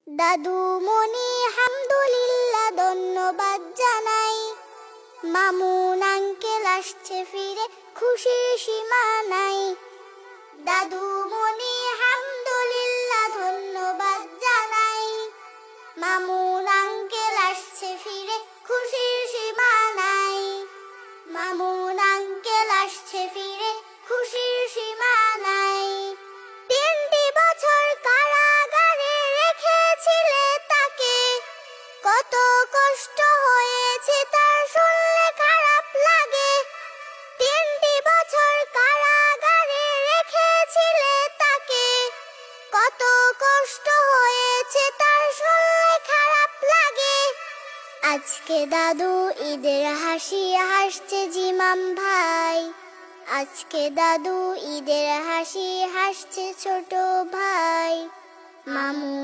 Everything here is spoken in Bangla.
দাদু মনি হামদুলিল্লাহ ধন্যবাদ জানাই। মামুন আঙ্কেল আসছে ফিরে, খুশির সীমা নাই। দাদু মনি হামদুলিল্লাহ ধন্যবাদ জানাই। মামুন আঙ্কেল আসছে ফিরে, খুশির সীমা নাই। মামুন আঙ্কেল আসছে ফিরে, খুশির সীমা নাই। 3টি বছর কারাগারে রেখেছিলে তাকে, কত কষ্ট হয়েছে তার শুনলে খারাপ লাগে। 3টি বছর কারাগারে রেখেছিলে তাকে, কত কষ্ট হয়েছে তার শুনলে খারাপ লাগে। আজকে দাদু ঈদের হাসি হাসছে জিমাম ভাই। আজকে দাদু ঈদের হাসি হাসছে ছোট ভাই। মামুন